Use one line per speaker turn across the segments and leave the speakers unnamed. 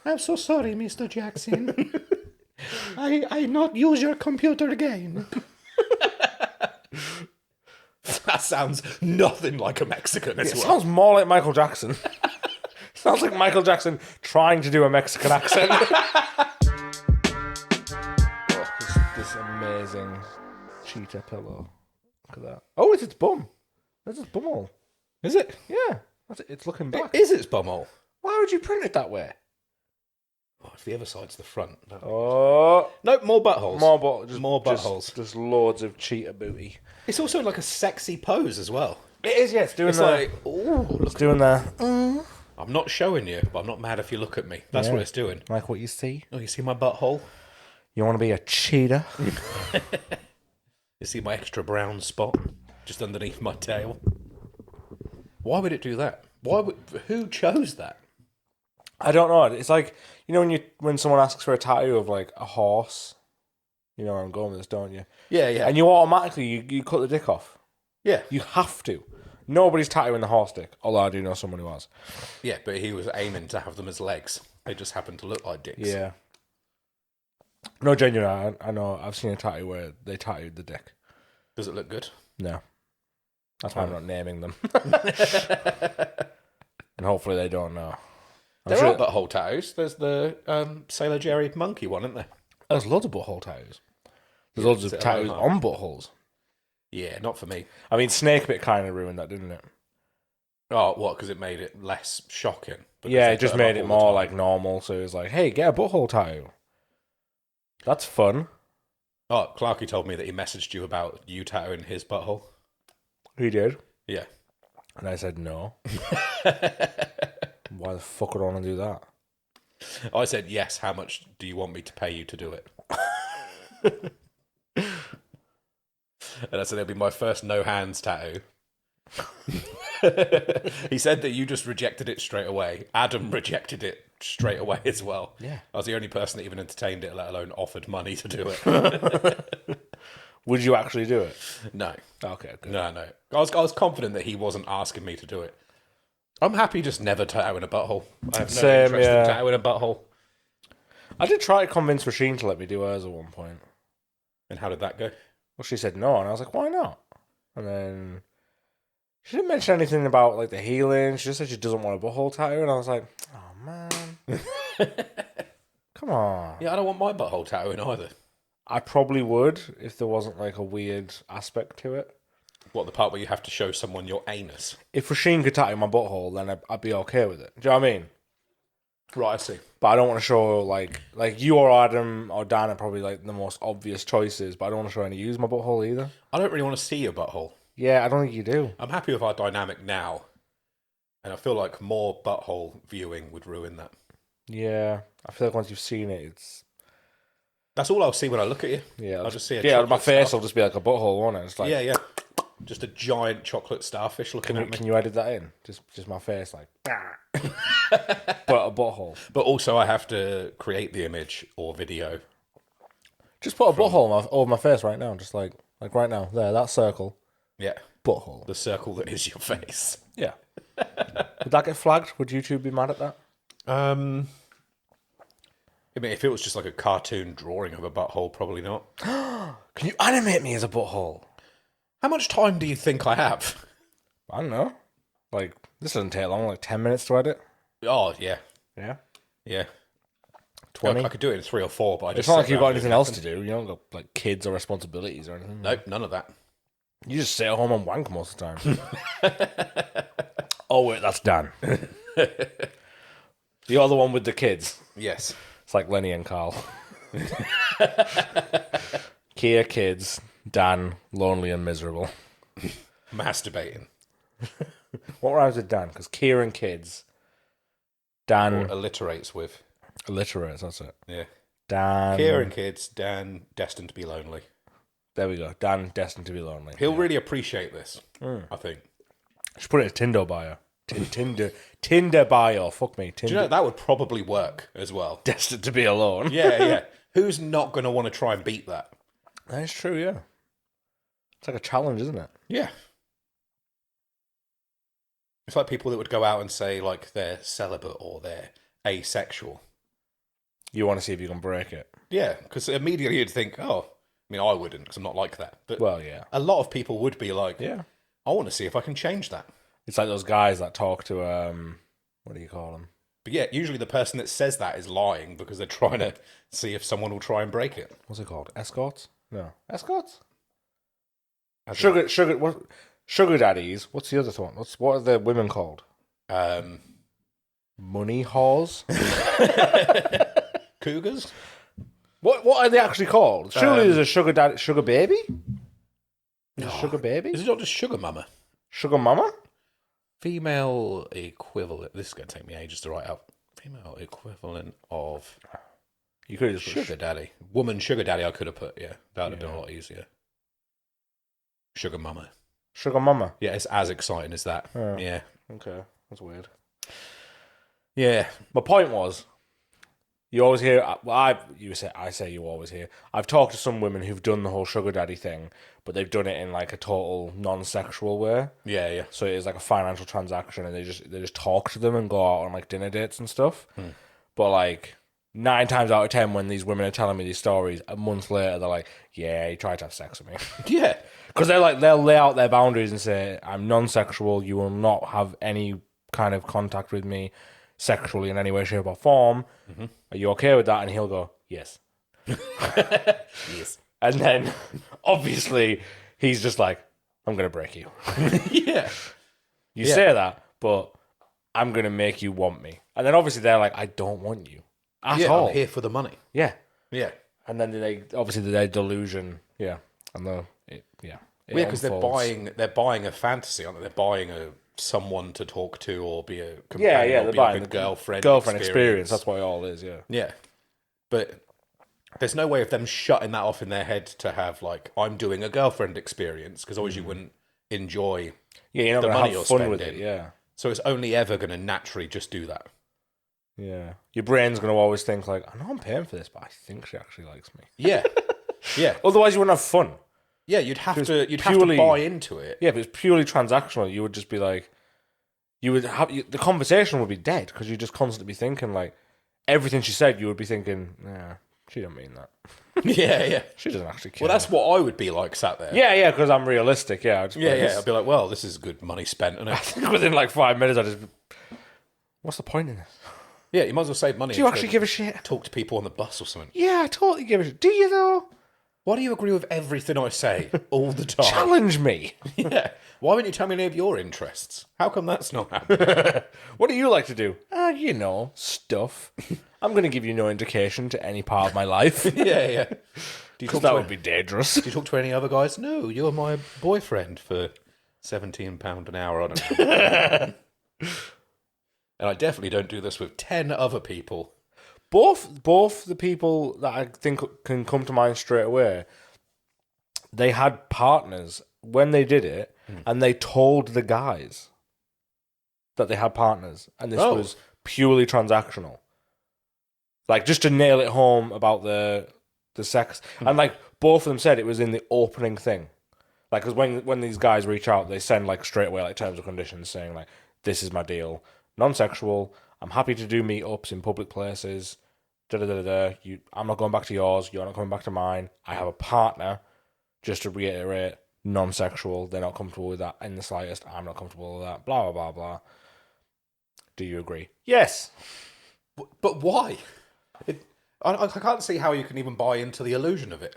I'm so sorry, Mr. Jackson. I not use your computer again.
That sounds nothing like a Mexican as
It
well.
sounds more like Michael Jackson. Sounds like Michael Jackson trying to do a Mexican accent. This amazing cheetah pillow. Look at that. Oh, it's its bum. That's its bumhole.
Is it?
Yeah. It's looking back.
It is its bumhole.
Why would you print it that way?
Oh, if the other side's the front.
Oh.
Nope, more buttholes.
More
buttholes.
Just loads of cheetah booty.
It's also like a sexy pose as well.
It is, yeah. It's doing
It's
the...
like, ooh,
It's
look.
doing the...
I'm not showing you, but I'm not mad if you look at me. That's
Yeah.
what it's doing.
Like what you see.
Oh, you see my butthole?
You want to be a cheetah?
You see my extra brown spot just underneath my tail? Why would it do that? Who chose that?
I don't know. It's like, you know, when someone asks for a tattoo of like a horse, you know where I'm going with this, don't you?
Yeah, yeah.
And you automatically you cut the dick off.
Yeah.
You have to. Nobody's tattooing the horse dick, although I do know someone who has.
Yeah, but he was aiming to have them as legs. They just happened to look like dicks.
Yeah. No, genuinely, I know. I've seen a tattoo where they tattooed the dick.
Does it look good?
No. That's why I'm not naming them. And hopefully they don't know.
There are butthole tattoos. There's the Sailor Jerry monkey one, isn't there?
There's loads of butthole tattoos. There's loads of tattoos on buttholes.
Yeah, not for me.
I mean, Snakebit kind of ruined that, didn't it?
Oh, what? Because it made it less shocking? Because
Yeah,
they
it just
put them
made
up
it
all the
more
time.
like normal. So it was like, hey, get a butthole tattoo. That's fun.
Oh, Clarky told me that he messaged you about you tattooing his butthole.
He did.
Yeah.
And I said no. Why the fuck would I want to do that?
I said, yes, how much do you want me to pay you to do it? And I said, it'll be my first no hands tattoo. He said that you just rejected it straight away. Adam rejected it straight away as well.
Yeah.
I was the only person that even entertained it, let alone offered money to do it.
Would you actually do it?
No.
Okay, good.
No. I was confident that he wasn't asking me to do it. I'm happy just never tattooing a butthole. I have no
Same,
interest
yeah.
in tattooing a butthole.
I did try to convince Rasheen to let me do hers at one point.
And how did that go?
Well, she said no, and I was like, why not? And then she didn't mention anything about like the healing. She just said she doesn't want a butthole tattoo, and I was like, oh man, come on.
Yeah, I don't want my butthole tattooing either.
I probably would if there wasn't like a weird aspect to it.
What, the part where you have to show someone your anus?
If Rasheen could tattoo my butthole, then I'd be okay with it. Do you know what I mean?
Right, I see.
But I don't want to show like you or Adam or Dan are probably like the most obvious choices. But I don't want to show any use my butthole either.
I don't really want to see your butthole.
Yeah, I don't think you do.
I'm happy with our dynamic now. And I feel like more butthole viewing would ruin that.
Yeah, I feel like once you've seen it, it's
That's all I'll see when I look at you.
yeah.
I'll just see a
yeah. My
chocolate
face
star-
will just be like a butthole, won't it? It's like
Yeah. Just a giant chocolate starfish looking at me.
Can you edit that in? Just my face, like, but a butthole.
But also I have to create the image or video.
Just put a butthole over my face right now, just like right now. There, that circle,
Yeah.
butthole.
The circle that is your face.
Yeah. Would that get flagged? Would YouTube be mad at that?
I mean, if it was just like a cartoon drawing of a butthole, probably not.
Can you animate me as a butthole?
How much time do you think I have?
I don't know. Like, this doesn't take long, like 10 minutes to edit.
Oh, yeah.
Yeah.
Yeah.
20.
I could do it in 3 or 4, but I just
It's not like
sit
you've got
around
anything
doing
else
nothing.
to do. You don't got like kids or responsibilities or anything.
Nope, none of that.
You just sit at home and wank most of the time. Oh, wait, that's Dan. The other one with the kids.
Yes.
It's like Lenny and Carl. Kier, kids. Dan, lonely and miserable.
Masturbating.
What rhymes with Dan? Because Kier and kids. Dan,
Or alliterates with.
alliterates, that's it.
Yeah.
Dan.
Kier and kids, Dan, destined to be lonely.
There we go. Dan, destined to be lonely.
He'll really appreciate this, I think.
Should put it in Tinder bio. Tinder bio. Fuck me. Tinder.
Do you know, that would probably work as well.
Destined to be alone.
Yeah. Who's not going to want to try and beat that?
That is true, yeah. It's like a challenge, isn't it?
Yeah. It's like people that would go out and say, like, they're celibate or they're asexual.
You want to see if you can break it.
Yeah, because immediately you'd think, oh, I mean, I wouldn't because I'm not like that. But
Well, yeah.
a lot of people would be like,
Yeah.
I want to see if I can change that.
It's like those guys that talk to, what do you call them?
But yeah, usually the person that says that is lying because they're trying to see if someone will try and break it.
What's it called? Escorts? No. Escorts?
As
Sugar daddies. What's the other one? What are the women called? Money whores?
Cougars?
What are they actually called? Surely there's a sugar daddy, sugar baby? Sugar baby?
Is it not just sugar mama?
Sugar mama?
Female equivalent. This is going to take me ages to write out. Female equivalent of
You could have just
sugar daddy. Woman sugar daddy I could have put, yeah. That would have been a lot easier. Sugar mama.
Sugar mama.
Yeah, it's as exciting as that.
Oh.
Yeah.
Okay, that's weird.
Yeah.
My point was, you always hear. I say you always hear. I've talked to some women who've done the whole sugar daddy thing, but they've done it in like a total non-sexual way.
Yeah, yeah.
So it's like a financial transaction, and they just talk to them and go out on like dinner dates and stuff. But like 9 times out of 10, when these women are telling me these stories, a month later they're like, "Yeah, he tried to have sex with me."
Yeah.
Because they'll lay out their boundaries and say, "I'm non-sexual. You will not have any kind of contact with me sexually in any way, shape, or form. Are you okay with that?" And he'll go, "Yes."
Yes.
And then, obviously, he's just like, "I'm going to break you."
Yeah.
You say that, but I'm going to make you want me. And then, obviously, they're like, "I don't want you at all."
I'm here for the money.
Yeah.
Yeah.
And then their delusion. Yeah. And
Yeah, because they're buying a fantasy, aren't they? They're buying someone to talk to or be a companion or
they're
be
buying
like a girlfriend
experience. That's what it all is, yeah.
Yeah. But there's no way of them shutting that off in their head to have, like, I'm doing a girlfriend experience, because always you wouldn't enjoy
you're not
the
gonna
money
have
you're
fun with
spending.
it, yeah.
So it's only ever going to naturally just do that.
Yeah. Your brain's going to always think, like, I know I'm paying for this, but I think she actually likes me.
Yeah. Yeah.
Otherwise, you wouldn't have fun.
Yeah, you'd have to buy into it.
Yeah, if it's purely transactional, you would just be like, the conversation would be dead, because you'd just constantly be thinking, like, everything she said, you would be thinking, nah, she don't mean that.
Yeah, yeah.
She doesn't actually care.
Well, that's what I would be like sat there.
Yeah, because I'm realistic, yeah.
I'd be like, well, this is good money spent, isn't
I
it?
think within like 5 minutes, I just, what's the point in this?
Yeah, you might as well save money.
Do you actually give a shit?
Talk to people on the bus or something.
Yeah, I totally give a shit. Do you, though?
Why do you agree with everything I say all the time?
Challenge me.
Yeah. Why wouldn't you tell me any of your interests? How come that's not happening?
What do you like to do? Stuff. I'm going to give you no indication to any part of my life.
Yeah.
Because that would be dangerous.
Do you talk to any other guys? No, you're my boyfriend for £17 an hour. I don't know. And I definitely don't do this with 10 other people.
Both the people that I think can come to mind straight away, they had partners when they did it, and they told the guys that they had partners, and this was purely transactional. Like, just to nail it home about the sex. And, like, both of them said it was in the opening thing. Like, because when these guys reach out, they send, like, straight away, like, terms and conditions saying, like, this is my deal. Non-sexual. I'm happy to do meetups in public places. I'm not going back to yours. You're not coming back to mine. I have a partner. Just to reiterate, non-sexual. They're not comfortable with that in the slightest. I'm not comfortable with that. Blah, blah, blah, blah. Do you agree? Yes.
But why? I can't see how you can even buy into the illusion of it.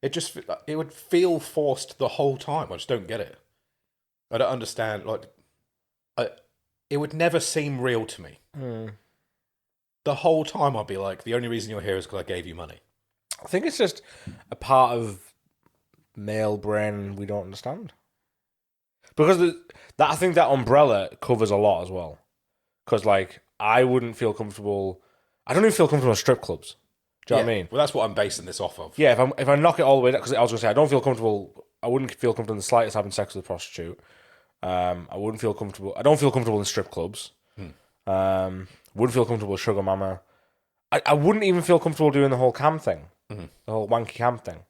It would feel forced the whole time. I just don't get it. I don't understand. Like, it would never seem real to me. The whole time I'd be like, the only reason you're here is because I gave you money.
I think it's just a part of male brain we don't understand. Because I think that umbrella covers a lot as well. Because, like, I wouldn't feel comfortable. I don't even feel comfortable in strip clubs. Do you know what I mean?
Well, that's what I'm basing this off of.
Yeah, if I knock it all the way down, because I was going to say, I wouldn't feel comfortable in the slightest having sex with a prostitute. I don't feel comfortable in strip clubs. Wouldn't feel comfortable with sugar mama. I wouldn't even feel comfortable doing the whole cam thing. The whole wanky cam thing.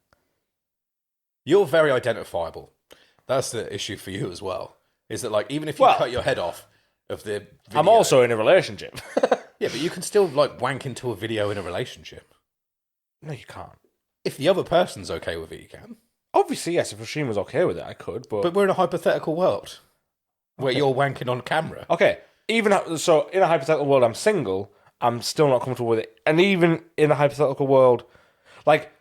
You're very identifiable. That's the issue for you as well. Is that, like, even if you cut your head off of the video,
I'm also in a relationship.
Yeah, but you can still like wank into a video in a relationship.
No, you can't.
If the other person's okay with it, you can.
Obviously, yes. If Rasheen was okay with it, I could. But
But we're in a hypothetical world where you're wanking on camera.
okay, so in a hypothetical world, I'm single. I'm still not comfortable with it, and even in a hypothetical world, like,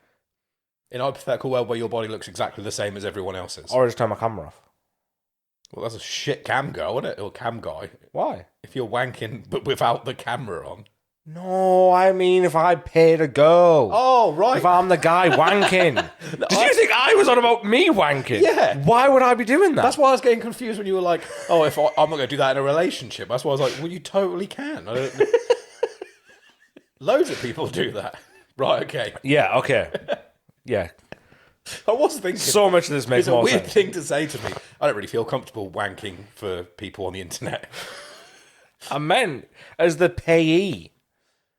In a hypothetical world where your body looks exactly the same as everyone else's.
or I just turn my camera off.
Well, that's a shit cam girl, isn't it? Or cam guy.
Why?
If you're wanking but without the camera on.
No, I mean if I paid a girl.
Oh, right.
If I'm the guy wanking. Did you think I was on about me wanking?
Yeah.
Why would I be doing that?
That's why I was getting confused when you were like, oh, I'm not going to do that in a relationship. That's why I was like, well, you totally can. I don't... Loads of people do that. Right, okay.
Yeah, okay. Yeah.
I was thinking.
So much of this makes
it's a
more
weird
sense.
thing to say to me. I don't really feel comfortable wanking for people on the internet.
I meant as the payee.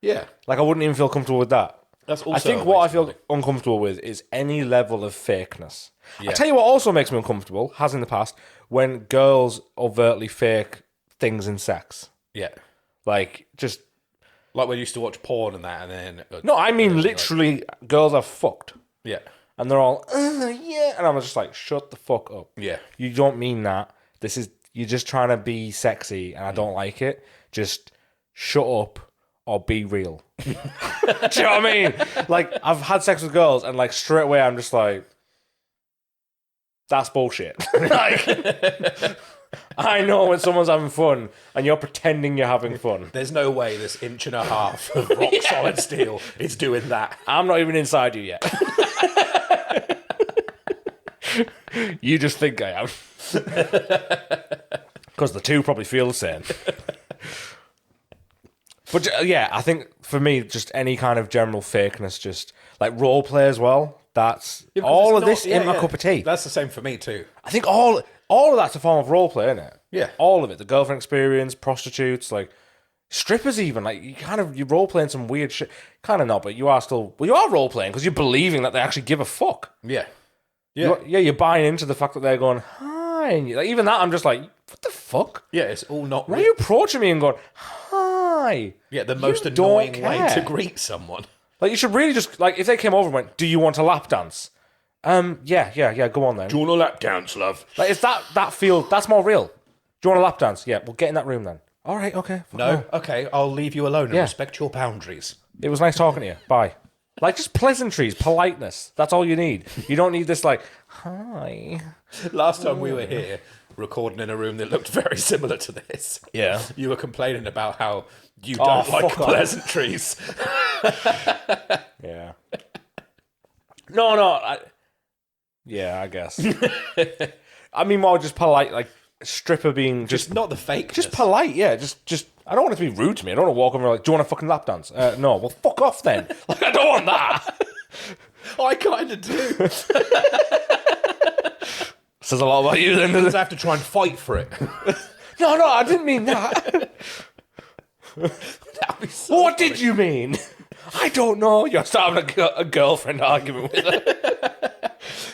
Yeah.
Like, I wouldn't even feel comfortable with that.
That's also
I think
a
what I
waste of
feel
money.
uncomfortable with is any level of fakeness.
Yeah.
I tell you what also makes me uncomfortable, has in the past, when girls overtly fake things in sex.
Yeah.
Like, just...
Like when you used to watch porn and that, and then...
No, I mean literally girls are fucked.
Yeah.
And they're all, yeah. And I'm just like, shut the fuck up.
Yeah.
You don't mean that. You're just trying to be sexy and I don't like it. Just shut up or be real. Do you know what I mean? Like, I've had sex with girls and like straight away I'm just like, that's bullshit. Like, I know when someone's having fun and you're pretending you're having fun.
There's no way this inch and a half of rock solid steel is doing that.
I'm not even inside you yet. You just think I am. Because the two probably feel the same. But yeah, I think for me, just any kind of general fakeness, just like role play as well. That's
Yeah, because
all
it's
of this
not-
in my cup of tea.
That's the same for me too.
I think all of that's a form of role play, isn't it?
Yeah.
All of it. The girlfriend experience, prostitutes, like strippers even. Like you're role playing some weird shit. Kind of not, but you are role playing because you're believing that they actually give a fuck.
Yeah. Yeah.
You're buying into the fact that they're going, hi. And like, even that, I'm just like, what the fuck?
Yeah, it's all not
Why are
real.
you approaching me and going, hi?
Yeah, the most
You don't
annoying way
care.
to greet someone.
Like, you should really just, like, if they came over and went, do you want a lap dance? Yeah, go on then.
Do you want a lap dance, love?
Like, if that's more real. Do you want a lap dance? Yeah, well, get in that room then. All right, okay.
No? Okay, I'll leave you alone and
Yeah.
respect your boundaries.
It was nice talking to you. Bye. Like, just pleasantries, politeness. That's all you need. You don't need this, like, hi.
Last time we were here, recording in a room that looked very similar to this,
Yeah.
you were complaining about how you
Oh,
don't like
fuck off.
pleasantries.
Yeah. No. I guess. I mean, more just polite, like, stripper being
Just not the fake.
Just polite, yeah. Just I don't want it to be rude to me. I don't want to walk over and be like, do you want a fucking lap dance? No. Well, fuck off then. Like, I don't want that.
I kind of do.
Says a lot about you then, doesn't
Because
it?
I have to try and fight for it.
No, I didn't mean that.
That'd be so
What did you mean? I don't know. You're starting a girlfriend argument with her.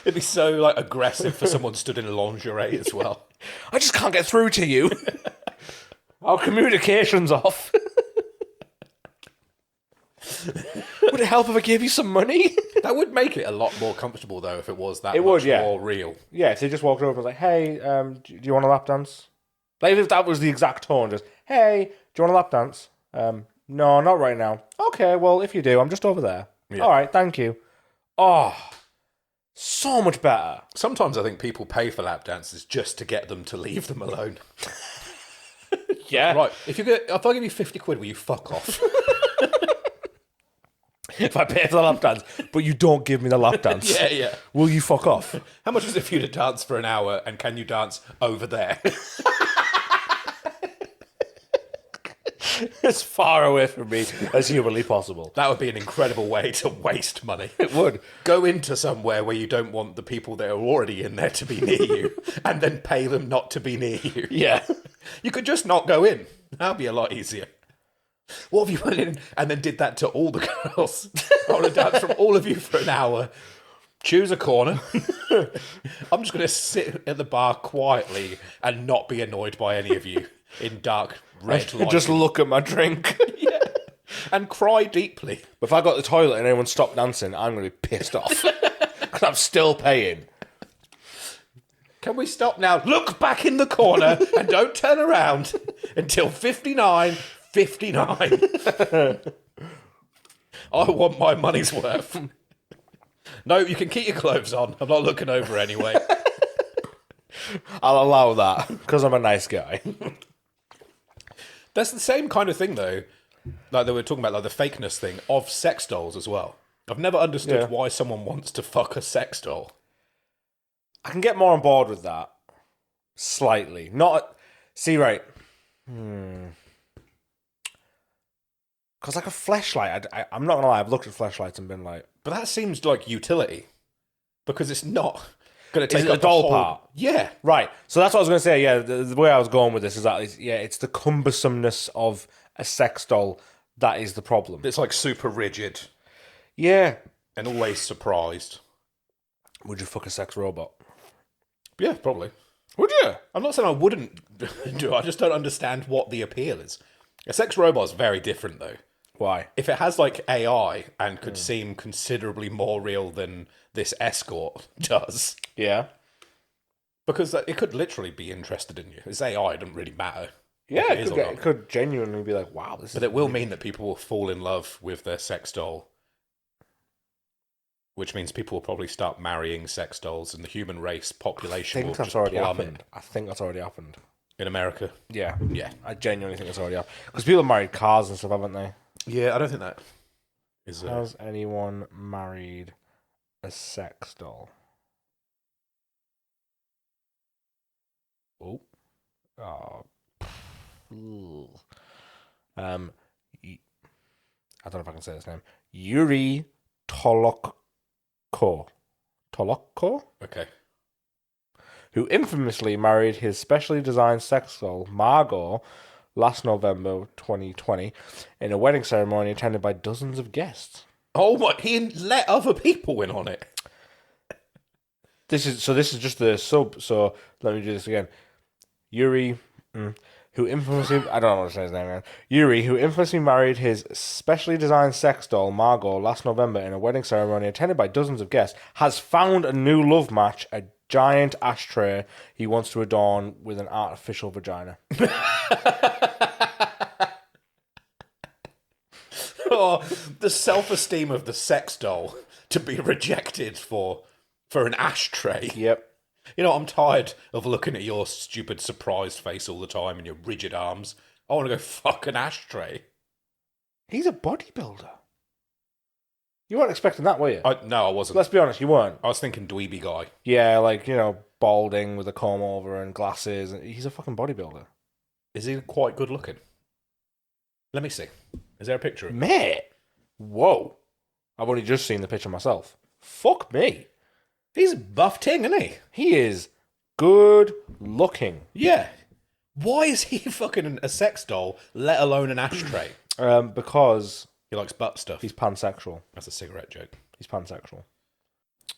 It'd be so like aggressive for someone stood in lingerie as well.
I just can't get through to you. Our communication's off. Would it help if I gave you some money?
That would make it a lot more comfortable though if it was that
It
much
would, yeah.
more real.
Yeah, if they just walked over and was like, hey, do you want a lap dance? Like, if that was the exact tone, just, hey, do you want a lap dance? No, not right now. Okay, well, if you do, I'm just over there.
Yeah.
All right, thank you. Oh, so much better.
Sometimes I think people pay for lap dances just to get them to leave them alone.
Yeah.
Right, if I give you 50 quid, will you fuck off?
If I pay for the lap dance, but you don't give me the lap dance,
yeah.
will you fuck off?
How much is it for you to dance for an hour, and can you dance over there?
As far away from me as humanly possible.
That would be an incredible way to waste money.
It would.
Go into somewhere where you don't want the people that are already in there to be near you, and then pay them not to be near you.
Yeah.
You could just not go in. That'd be a lot easier. What if you went in and then did that to all the girls? I want to dance from all of you for an hour. Choose a corner. I'm just going to sit at the bar quietly and not be annoyed by any of you in dark red light.
Just look at my drink.
Yeah. and cry deeply.
But if I go to the toilet and anyone stopped dancing, I'm going to be pissed off. Because I'm still paying.
Can we stop now? Look back in the corner and don't turn around until 59.59. I want my money's worth. No, you can keep your clothes on. I'm not looking over anyway.
I'll allow that because I'm a nice guy.
That's the same kind of thing, though. Like they were talking about, like the fakeness thing of sex dolls as well. I've never understood why someone wants to fuck a sex doll.
I can get more on board with that. Slightly. Not... See, right. Because like a fleshlight, I'm not going to lie, I've looked at fleshlights and been like...
But that seems like utility. Because it's not going to take
Is it
up
a doll
the whole...
part?
Yeah.
Right. So that's what I was going to say. Yeah, the way I was going with this is that, it's the cumbersomeness of a sex doll that is the problem.
It's like super rigid.
Yeah.
And always surprised.
Would you fuck a sex robot?
Yeah, probably.
Would you?
I'm not saying I wouldn't do it. I just don't understand what the appeal is. A sex robot's very different, though.
Why?
If it has, like, AI and could seem considerably more real than this escort does...
Yeah.
Because it could literally be interested in you. It's AI, it doesn't really matter.
Yeah,
if
it could genuinely be like, wow, this is...
But it will mean that people will fall in love with their sex doll. Which means people will probably start marrying sex dolls and the human race population will just plummet.
I think that's already happened.
In America?
Yeah.
Yeah.
I genuinely think it's already happened. Because people have married cars and stuff, haven't they?
Yeah, I don't think that is...
Has anyone married a sex doll? Oh. I don't know if I can say this name. Yuri Tolokko.
Okay.
Who infamously married his specially designed sex doll, Margot, last November 2020 in a wedding ceremony attended by dozens of guests.
Oh my, he let other people in on it.
This is just the sub, so let me do this again. Yuri, who infamously... I don't know what to say his name, man. Yuri, who infamously married his specially designed sex doll, Margot, last November in a wedding ceremony attended by dozens of guests, has found a new love match, a giant ashtray he wants to adorn with an artificial vagina.
Oh, the self-esteem of the sex doll to be rejected for an ashtray.
Yep.
You know, I'm tired of looking at your stupid surprised face all the time and your rigid arms. I want to go fuck an ashtray.
He's a bodybuilder. You weren't expecting that, were you?
No, I wasn't.
Let's be honest, you weren't.
I was thinking dweeby guy.
Yeah, like, balding with a comb over and glasses. He's a fucking bodybuilder.
Is he quite good looking? Let me see. Is there a picture of him?
Mate! Whoa. I've only just seen the picture myself. Fuck me.
He's a buff ting, isn't he?
He is good looking.
Yeah. Why is he fucking a sex doll, let alone an ashtray?
Because
He likes butt stuff.
he's pansexual.
That's a cigarette joke.
He's pansexual.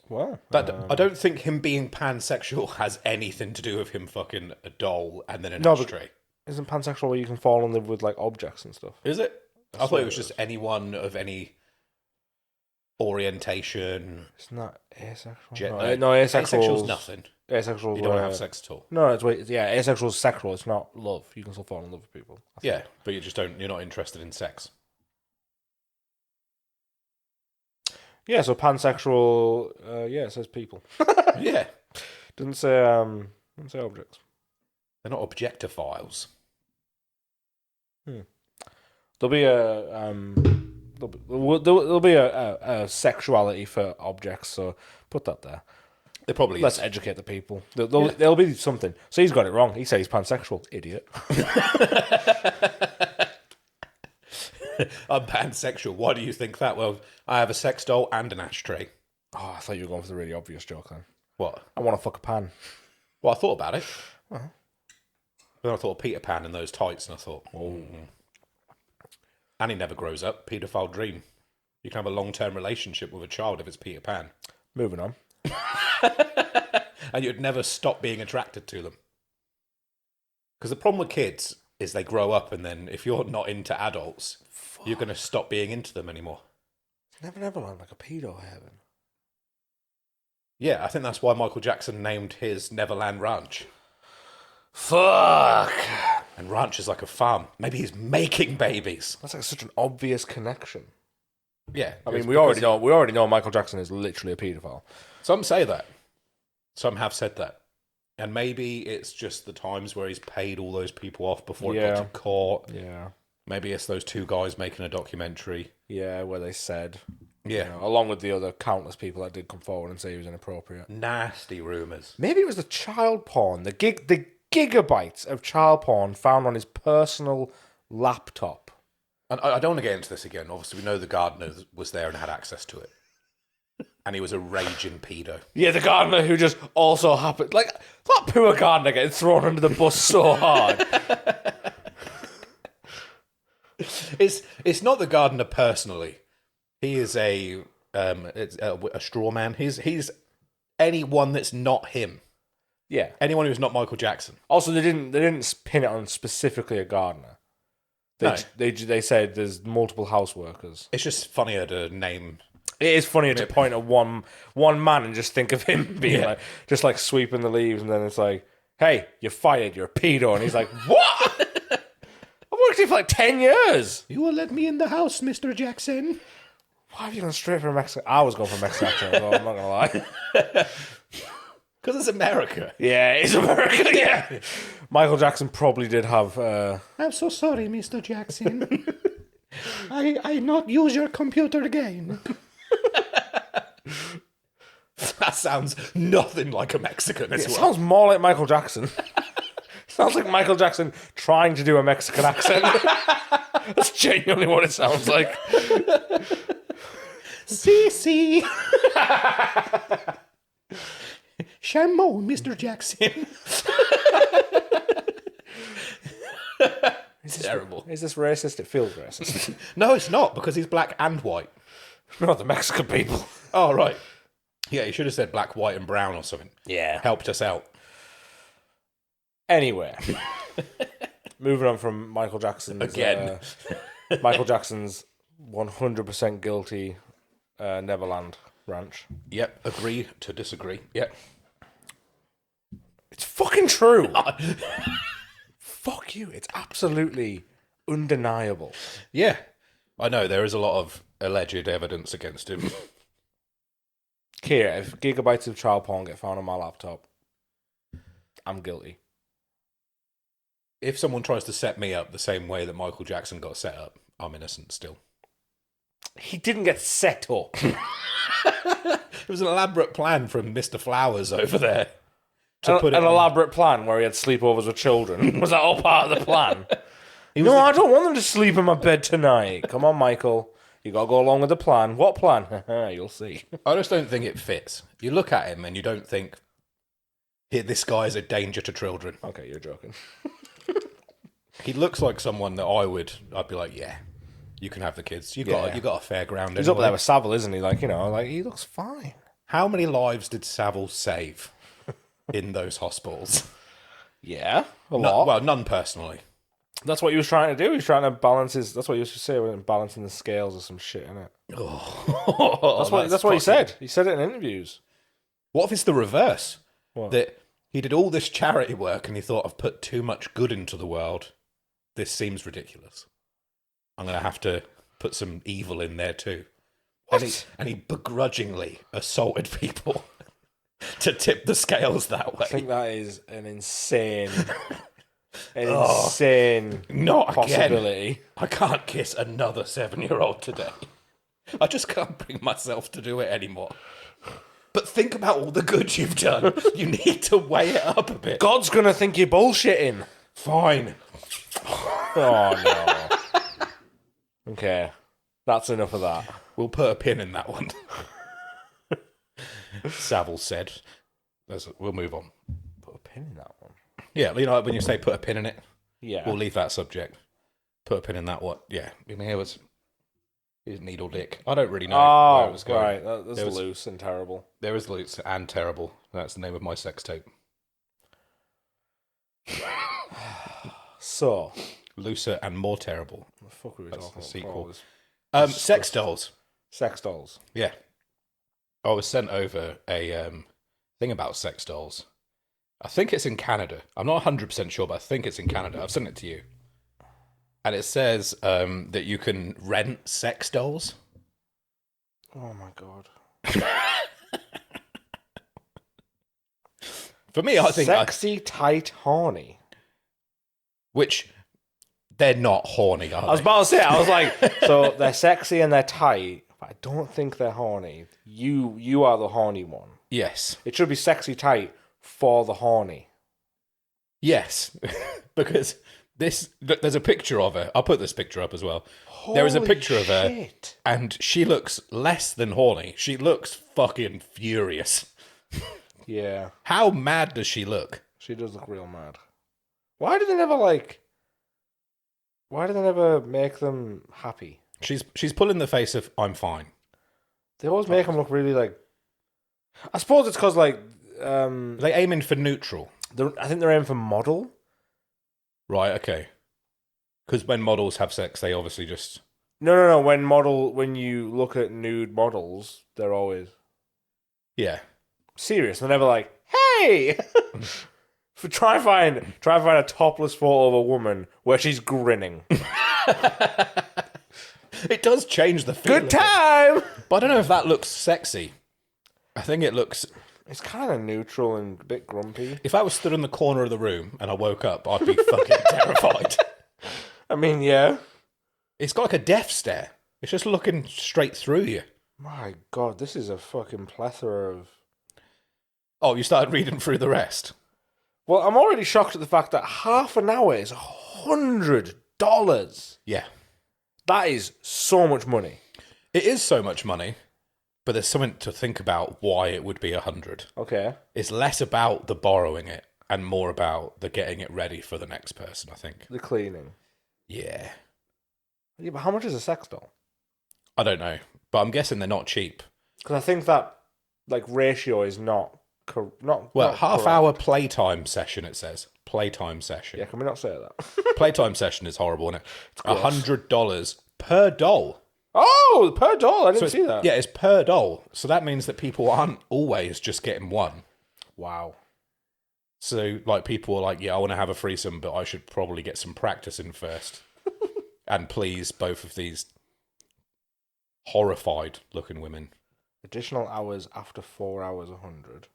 Well,
I don't think him being pansexual has anything to do with him fucking a doll and then an ashtray.
Isn't pansexual where you can fall in love with like objects and stuff?
Is it? I thought it was just anyone of any orientation.
Isn't that asexual?
No,
asexual.
asexual's nothing.
Asexual.
You don't have sex at all.
No, asexual is sexual. It's not love. You can still fall in love with people.
Yeah, but you just don't. You're not interested in sex.
Yeah, so pansexual. It says people.
Yeah,
Doesn't say objects.
they're not objectophiles.
There'll be there'll be a sexuality for objects. So put that there.
There probably
Let's
is.
educate the people. There'll be something. So he's got it wrong. He says he's pansexual. Idiot.
I'm pansexual. Why do you think that? Well, I have a sex doll and an ashtray.
Oh, I thought you were going for the really obvious joke then.
What?
I want to fuck a pan.
Well, I thought about it. Then I thought of Peter Pan in those tights, and I thought, oh. And he never grows up. Paedophile dream. You can have a long-term relationship with a child if it's Peter Pan.
Moving on.
And you'd never stop being attracted to them. Because the problem with kids is they grow up, and then if you're not into adults, you're going to stop being into them anymore.
Neverland, like a pedo heaven.
Yeah, I think that's why Michael Jackson named his Neverland Ranch.
Fuck.
And ranch is like a farm. Maybe he's making babies.
That's like such an obvious connection.
Yeah.
I mean, we already know Michael Jackson is literally a paedophile.
Some say that. Some have said that. And maybe it's just the times where he's paid all those people off before he got to court.
Yeah.
Maybe it's those two guys making a documentary.
Yeah, where they said...
Yeah.
You know, along with the other countless people that did come forward and say he was inappropriate.
Nasty rumours.
Maybe it was the child porn, the gigabytes of child porn found on his personal laptop.
And I don't want to get into this again. Obviously, we know the gardener was there and had access to it. And he was a raging pedo.
Yeah, the gardener who just also happened... Like, that poor gardener getting thrown under the bus so hard.
It's not the gardener personally. He is a straw man. He's anyone that's not him.
Yeah.
Anyone who's not Michael Jackson.
Also, they didn't pin it on specifically a gardener. They said there's multiple house workers.
It's just funnier to name.
It is funnier to point at one man and just think of him being like sweeping the leaves, and then it's like, hey, you're fired, you're a pedo, and he's like, what? I've worked here for like 10 years.
You will let me in the house, Mr. Jackson.
Why have you gone straight for a Mexican? I was going for a Mexican accent as well, I'm not gonna lie.
Because it's America.
Yeah, it's America, yeah. Michael Jackson probably did have...
I'm so sorry, Mr. Jackson. I not use your computer again.
That sounds nothing like a Mexican as
It
well.
sounds more like Michael Jackson. Sounds like Michael Jackson trying to do a Mexican accent. That's genuinely what it sounds like.
See. Shampoo, Mr. Jackson.
It's terrible.
Is this racist? It feels racist.
No, it's not, because he's black and white.
Not the Mexican people.
Oh, right. Yeah, he should have said black, white, and brown or something.
Yeah.
Helped us out.
Anyway. Moving on from Michael Jackson's...
Again.
Michael Jackson's 100% guilty Neverland Ranch.
Yep, agree to disagree. Yep.
It's fucking true. Fuck you. It's absolutely undeniable.
Yeah. I know, there is a lot of alleged evidence against him.
Kier, if gigabytes of child porn get found on my laptop, I'm guilty.
If someone tries to set me up the same way that Michael Jackson got set up, I'm innocent still.
He didn't get set up.
It was an elaborate plan from Mr. Flowers over there.
An elaborate plan where he had sleepovers with children. Was that all part of the plan? No, I don't want them to sleep in my bed tonight. Come on, Michael. You got to go along with the plan. What plan? You'll see.
I just don't think it fits. You look at him and you don't think, here, this guy is a danger to children.
Okay, you're joking.
He looks like someone that I'd be like, yeah, you can have the kids. You got a fair ground.
He's up there with Savile, isn't he? Like, he looks fine.
How many lives did Savile save in those hospitals?
Yeah, a lot.
Well, none personally.
That's what he was trying to do. He was trying to balance his... That's what he used to say, balancing the scales or some shit, innit? That's what he said. He said it in interviews.
What if it's the reverse?
What?
That he did all this charity work and he thought, I've put too much good into the world. This seems ridiculous. I'm going to have to put some evil in there too.
What?
And he begrudgingly assaulted people to tip the scales that way.
I think that is an insane... insane
Not
possibility.
Again. I can't kiss another 7-year-old today. I just can't bring myself to do it anymore. But think about all the good you've done. You need to weigh it up a bit.
God's gonna think you're bullshitting.
Fine.
Oh no. Okay, that's enough of that.
We'll put a pin in that one. Savile said. We'll move on.
Put a pin in that one.
Yeah, like when you say put a pin in it.
Yeah.
We'll leave that subject. Put a pin in that one. Yeah. I mean, here's needle dick. I don't really know where it was going.
Right. That's loose and terrible.
There is loose and terrible. That's the name of my sex tape.
So,
Looser and More Terrible.
what the fuck are we
That's
talking
the
about?
sequel.
Oh,
Sex Dolls.
Sex Dolls.
Yeah. I was sent over a thing about sex dolls. I think it's in Canada. I'm not 100% sure, but I think it's in Canada. I've sent it to you. And it says that you can rent sex dolls.
Oh my god.
For me, I think...
Sexy, tight, horny.
Which, they're not horny, are they?
I was about to say, I was like, so they're sexy and they're tight, but I don't think they're horny. You are the horny one.
Yes.
It should be sexy, tight for the horny.
Yes. Because there's a picture of her. I'll put this picture up as well. There is a picture of her, and she looks less than horny. She looks fucking furious.
Yeah.
How mad does she look?
She does look real mad. Why do they never make them happy?
She's pulling the face of, I'm fine.
They always make them look really like... I suppose it's because, like...
They aiming for neutral.
I think they're aiming for model.
Right, okay. Because when models have sex, they obviously just...
No. When you look at nude models, they're always...
Yeah.
Serious. They're never like, hey! Try and find a topless photo of a woman where she's grinning.
It does change the feel.
Good time!
But I don't know if that looks sexy. I think it looks...
It's kind of neutral and a bit grumpy.
If I was stood in the corner of the room and I woke up, I'd be fucking terrified.
I mean, yeah.
It's got like a death stare. It's just looking straight through you.
My God, this is a fucking plethora of...
Oh, you started reading through the rest?
Well, I'm already shocked at the fact that half an hour is $100.
Yeah.
That is so much money.
It is so much money, but there's something to think about why it would be 100.
Okay.
It's less about the borrowing it and more about the getting it ready for the next person, I think.
The cleaning.
Yeah.
Yeah, but how much is a sex doll?
I don't know, but I'm guessing they're not cheap.
Because I think that ratio is not
half hour playtime session, it says. Playtime session.
Yeah, can we not say that?
Playtime session is horrible, isn't it? $100 per doll.
Oh, per doll. I didn't see that.
Yeah, it's per doll. So that means that people aren't always just getting one.
Wow.
So, like, people are like, yeah, I want to have a threesome, but I should probably get some practice in first. And please both of these horrified-looking women.
Additional hours after 4 hours, 100.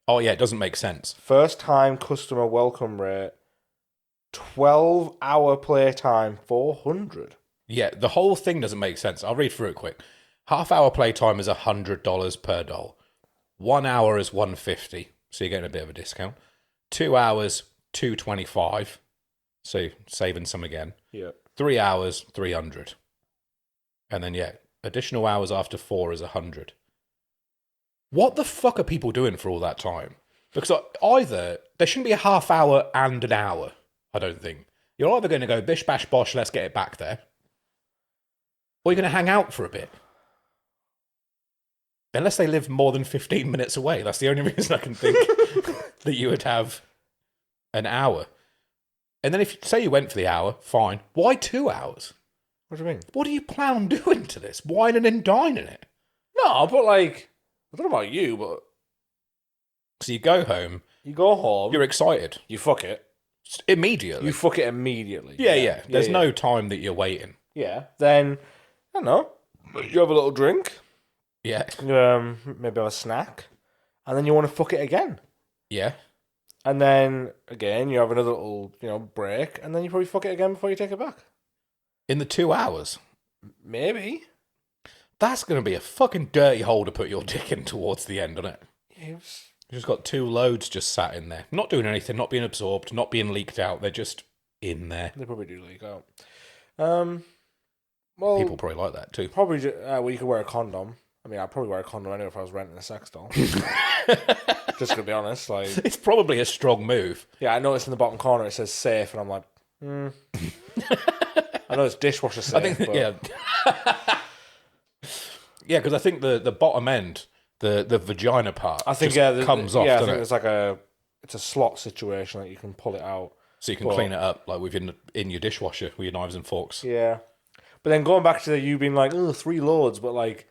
Oh, yeah, it doesn't make sense.
First time customer welcome rate, 12-hour playtime, 400.
Yeah, the whole thing doesn't make sense. I'll read through it quick. Half hour playtime is $100 per doll. 1 hour is $150, so you're getting a bit of a discount. 2 hours, $225, so saving some again.
Yeah.
3 hours, $300. And then, yeah, additional hours after 4 is $100. What the fuck are people doing for all that time? Because either there shouldn't be a half hour and an hour, I don't think. You're either going to go bish bash bosh, let's get it back there, or you're going to hang out for a bit. Unless they live more than 15 minutes away. That's the only reason I can think that you would have an hour. And then if, say you went for the hour, fine. Why 2 hours?
What do you mean?
What do you plan on doing to this? Whining and dining it?
No, but like, I don't know about you, but...
So you go home.
You go home.
You're excited.
You fuck it.
Immediately.
You fuck it immediately.
Yeah. There's no time that you're waiting.
Yeah. Then, I don't know, you have a little drink.
Yeah.
Maybe have a snack. And then you want to fuck it again.
Yeah.
And then, again, you have another little, break. And then you probably fuck it again before you take it back.
In the 2 hours?
Maybe.
That's going to be a fucking dirty hole to put your dick in towards the end, isn't it? You've just got 2 loads just sat in there. Not doing anything, not being absorbed, not being leaked out. They're just in there.
They probably do leak out. Well,
people probably like that too.
Probably, you could wear a condom. I mean, I'd probably wear a condom anyway if I was renting a sex doll. Just to be honest, like,
it's probably a strong move.
Yeah, I noticed in the bottom corner it says safe, and I'm like, I know it's dishwasher safe.
I think, yeah, yeah, because I think the bottom end, the vagina part,
I think
comes off.
Yeah, I think
it?
it's a slot situation that you can pull it out.
So you can clean it up like in your dishwasher with your knives and forks.
Yeah. But then going back to you being like, oh, 3 loads, but like,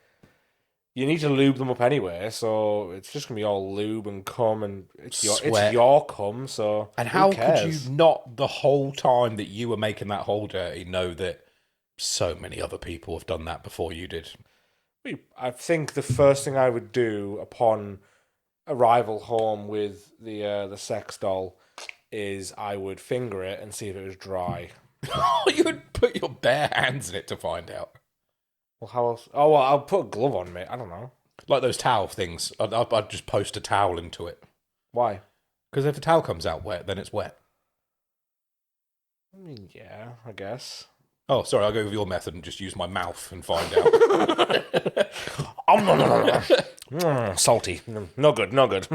you need to lube them up anyway, so it's just going to be all lube and cum, and it's your cum, so
and how could you not, the whole time that you were making that hole dirty, know that so many other people have done that before you did?
I think the first thing I would do upon arrival home with the sex doll is I would finger it and see if it was dry.
You would put your bare hands in it to find out.
Well, how else? Oh, well, I'll put a glove on, mate. I don't know.
Like those towel things. I'd just post a towel into it.
Why?
Because if the towel comes out wet, then it's wet.
I mean, yeah, I guess.
Oh, sorry, I'll go with your method and just use my mouth and find out.
Salty. No good, no good.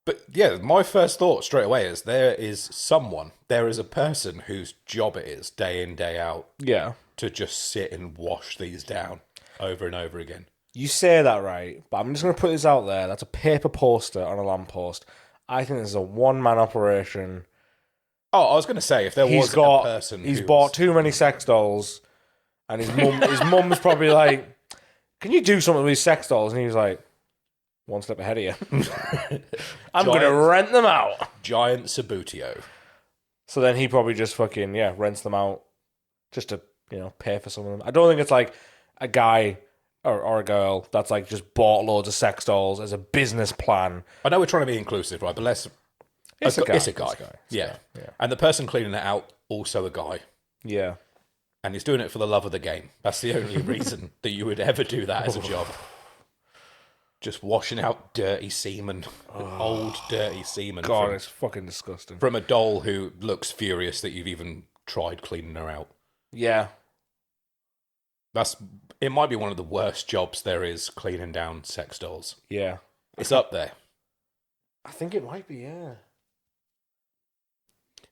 But yeah, my first thought straight away is there is a person whose job it is day in, day out.
Yeah.
To just sit and wash these down over and over again.
You say that right, but I'm just going to put this out there. That's a paper poster on a lamppost. I think this is a one-man operation.
Oh, I was going to say, if there was a person
he's bought too many sex dolls, and his mum's probably like, can you do something with these sex dolls? And he was like, one step ahead of you. I'm going to rent them out.
Giant Sabutio.
So then he probably just fucking, rents them out just to, pay for some of them. I don't think it's like a guy or a girl that's like just bought loads of sex dolls as a business plan.
I know we're trying to be inclusive, right? But it's a guy. Yeah. And the person cleaning it out, also a guy.
Yeah.
And he's doing it for the love of the game. That's the only reason that you would ever do that as a job. Just washing out dirty semen. Old dirty semen.
God, it's fucking disgusting.
From a doll who looks furious that you've even tried cleaning her out. Yeah. It might be one of the worst jobs there is, cleaning down sex dolls.
Yeah.
It's up there.
I think it might be, yeah.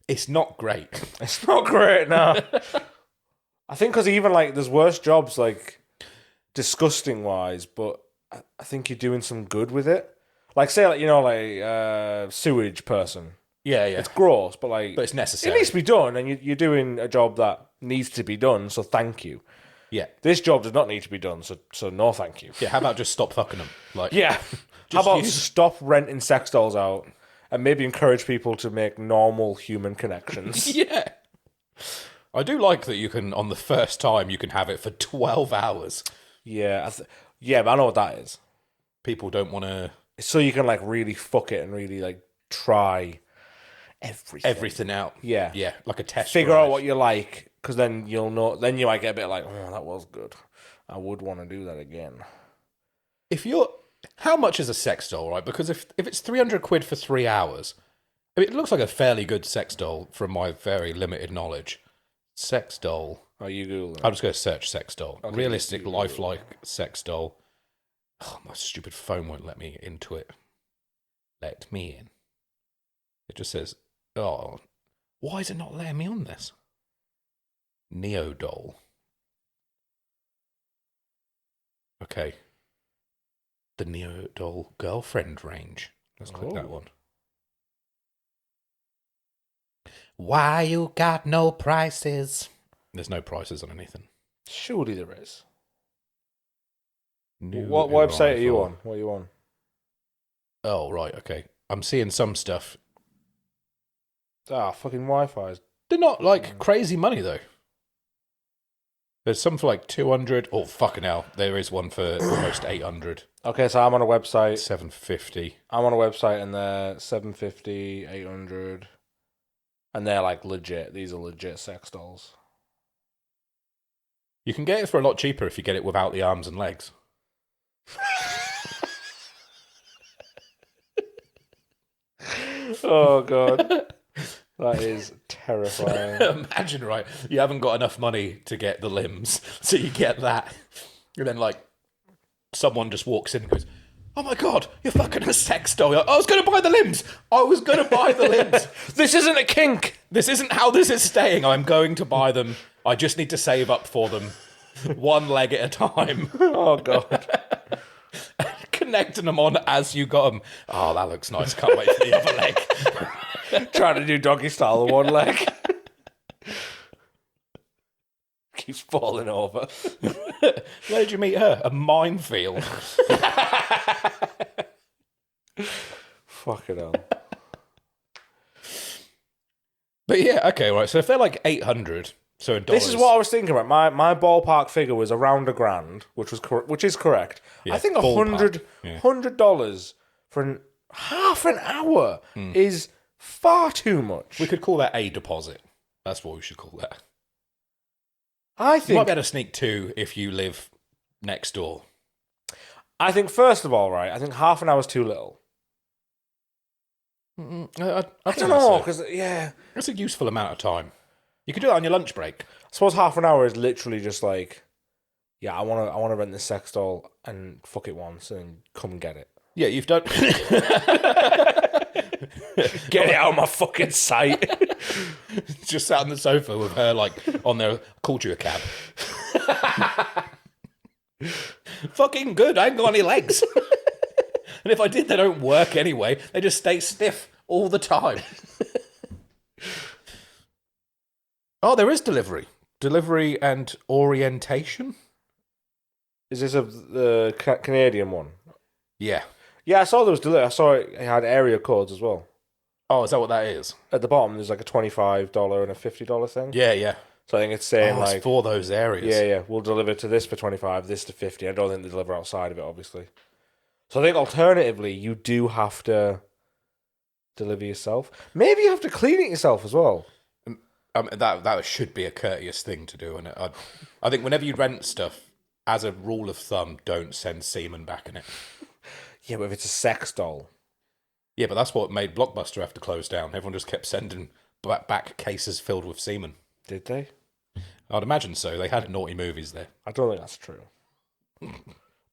It's not great.
It's not great, no. I think because even, like, there's worse jobs, like, disgusting-wise, but I think you're doing some good with it. Like, say, like, sewage person.
Yeah.
It's gross, but, like...
But it's necessary.
It needs to be done, and you're doing a job that needs to be done, so thank you.
Yeah.
This job does not need to be done, so no thank you.
Yeah, how about just stop fucking them? Like,
yeah. How about stop renting sex dolls out and maybe encourage people to make normal human connections?
Yeah. I do like that you can, on the first time, you can have it for 12 hours.
Yeah. But I know what that is.
People don't want to...
So you can, like, really fuck it and really, like, try
everything out.
Yeah.
Yeah, like a test
Figure
drive.
out what you like, because then you'll know. Then you might get a bit like, oh, that was good. I would want to do that again.
How much is a sex doll, right? Because if it's 300 quid for 3 hours, I mean, it looks like a fairly good sex doll from my very limited knowledge. Sex doll.
Oh, you Google it.
I'm just going to search sex doll.
Okay,
Realistic, lifelike sex doll. Oh, my stupid phone won't let me into it. Let me in. It just says, oh, why is it not letting me on this? Neo doll. Okay. The Neo doll girlfriend range. Let's click that one. Why you got no prices? There's no prices on anything.
Surely there is.
New
what website
arrival.
are you on? What are you on?
Oh, right, okay. I'm seeing some stuff.
Fucking Wi-Fi.
They're not, like, crazy money, though. There's some for, like, 200. Oh, fucking hell. There is one for almost 800.
Okay, so I'm on a website.
750.
I'm on a website and they're 750, 800. And they're, like, legit. These are legit sex dolls.
You can get it for a lot cheaper if you get it without the arms and legs.
Oh, God. That is terrifying.
Imagine, right? You haven't got enough money to get the limbs, so you get that. And then, like, someone just walks in and goes, oh my God, you're fucking a sex doll. I was going to buy the limbs.
This isn't a kink.
This isn't how this is staying. I'm going to buy them. I just need to save up for them. One leg at a time.
Oh, God.
Connecting them on as you got them. Oh, that looks nice. Can't wait for the other leg.
Trying to do doggy style with one leg. Keeps falling over.
Where did you meet her? A minefield.
Fucking hell.
But yeah, okay, right. So if they're like 800, so in dollars,
This is what I was thinking about. My ballpark figure was around $1,000, which is correct.
Yeah,
I think
ballpark.
$100 for half an hour is far too much.
we could call that a deposit. That's what we should call that.
I
You might
think.
be able to sneak 2 if you live next door.
I think first of all, right. I think half an hour is too little.
I
I
think
don't know
that's
because
it's a useful amount of time. You could do that on your lunch break.
I suppose half an hour is literally just like, yeah, I want to rent this sex doll and fuck it once and come and get it.
Yeah, you've done.
Get it out of my fucking sight.
Just sat on the sofa with her, like, on their. Called you a cab. Fucking good. I ain't got any legs. And if I did, they don't work anyway. They just stay stiff all the time. Oh, there is delivery. Delivery and orientation?
Is this the Canadian one?
Yeah.
Yeah, I saw there was delivery. I saw it had area codes as well.
Oh, is that what that is?
At the bottom, there's like a $25 and a $50 thing.
Yeah, yeah.
So I think it's saying
Oh,
like,
it's for those areas.
yeah, we'll deliver to this for 25, this to 50. I don't think they deliver outside of it, obviously. So I think alternatively, you do have to deliver yourself. Maybe you have to clean it yourself as well.
That should be a courteous thing to do, and I think whenever you rent stuff, as a rule of thumb, don't send semen back in it.
Yeah, but if it's a sex doll.
Yeah, but that's what made Blockbuster have to close down. Everyone just kept sending back cases filled with semen.
Did they?
I'd imagine so. They had naughty movies there.
I don't think that's true.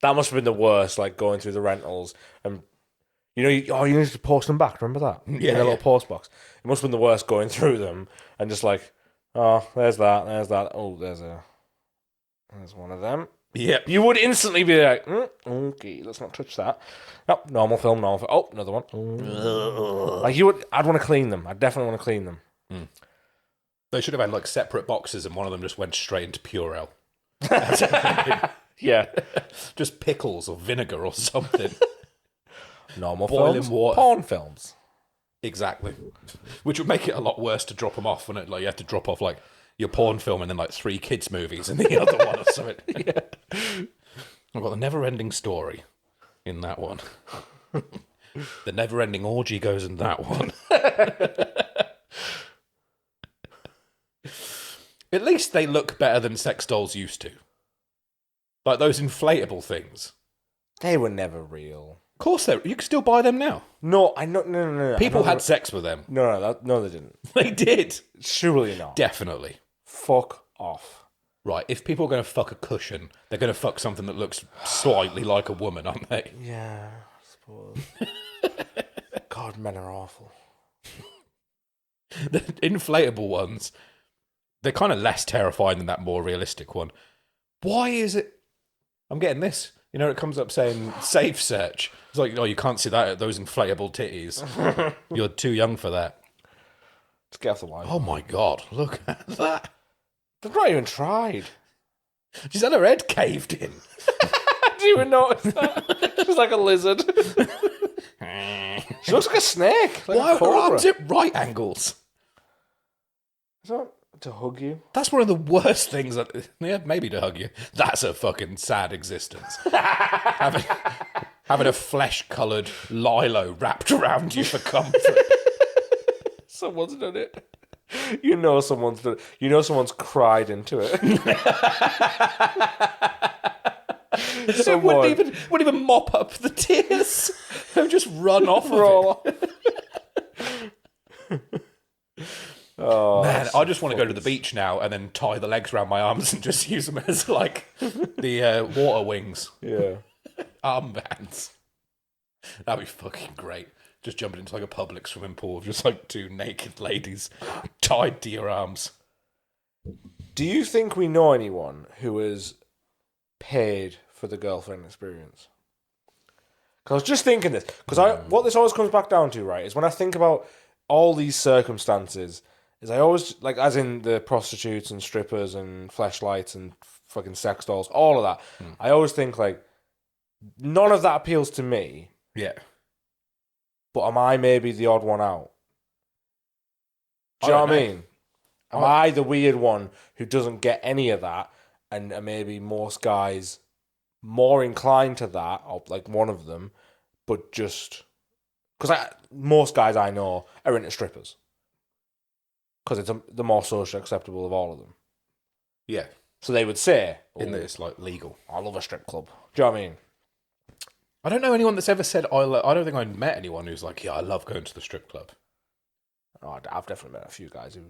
That must have been the worst, like going through the rentals and you need to post them back. Remember that?
Yeah,
in a little post box. It must have been the worst going through them and just like, oh, there's that. Oh, there's one of them.
Yep.
You would instantly be like, okay, let's not touch that. Nope, normal film. Oh, another one. Like I'd want to clean them. I'd definitely want to clean them.
They should have had like separate boxes, and one of them just went straight into Purell.
Yeah.
Just pickles or vinegar or something.
Normal
Boiling
films.
water.
Porn films.
Exactly. Which would make it a lot worse to drop them off, wouldn't it? Like you have to drop off like your porn film and then like 3 kids movies in the other one or something. Yeah. I've got the never-ending story in that one. The never-ending orgy goes in that one. At least they look better than sex dolls used to. Like those inflatable things.
They were never real.
Of course, you can still buy them now.
No, no.
People had sex with them.
No, they didn't.
They did.
Surely not.
Definitely.
Fuck off.
Right, if people are going to fuck a cushion, they're going to fuck something that looks slightly like a woman, aren't they?
Yeah, I suppose. God, men are awful.
The inflatable ones, they're kind of less terrifying than that more realistic one. Why is it... I'm getting this. You know, it comes up saying safe search. It's like, oh, you can't see that, those inflatable titties. You're too young for that.
Let's get off the line.
Oh my God, look at that.
They've not even tried.
She's had her head caved in.
Did you even notice that? She's like a lizard. She looks like a snake. Like
Why
a
are her
cobra.
arms at right angles?
Is that to hug you?
That's one of the worst things that... Yeah, maybe to hug you. That's a fucking sad existence. having a flesh-coloured lilo wrapped around you for comfort.
Someone's done it. You know someone's done it. You know someone's cried into it.
It wouldn't even mop up the tears. They would just run off of it.
Oh,
Man, I just want to go to the beach now and then tie the legs around my arms and just use them as like the water wings.
yeah.
Armbands. That'd be fucking great. Just jumping into like a public swimming pool with just like 2 naked ladies tied to your arms.
Do you think we know anyone who has paid for the girlfriend experience? Because I was just thinking this. Because what this always comes back down to, right, is when I think about all these circumstances is I always, like, as in the prostitutes and strippers and fleshlights and fucking sex dolls, all of that, I always think, like, none of that appeals to me,
Yeah.
but am I maybe the odd one out? Do you
I
know
don't
what I
know.
mean? Am I the weird one who doesn't get any of that, and maybe most guys more inclined to that, or like one of them, but just... Because most guys I know are into strippers. Because it's the more socially acceptable of all of them.
Yeah.
So they would say...
In that it's like legal.
I love a strip club. Do you know what I mean?
I don't know anyone that's ever said I don't think I've met anyone who's like, yeah, I love going to the strip club.
Oh, I've definitely met a few guys who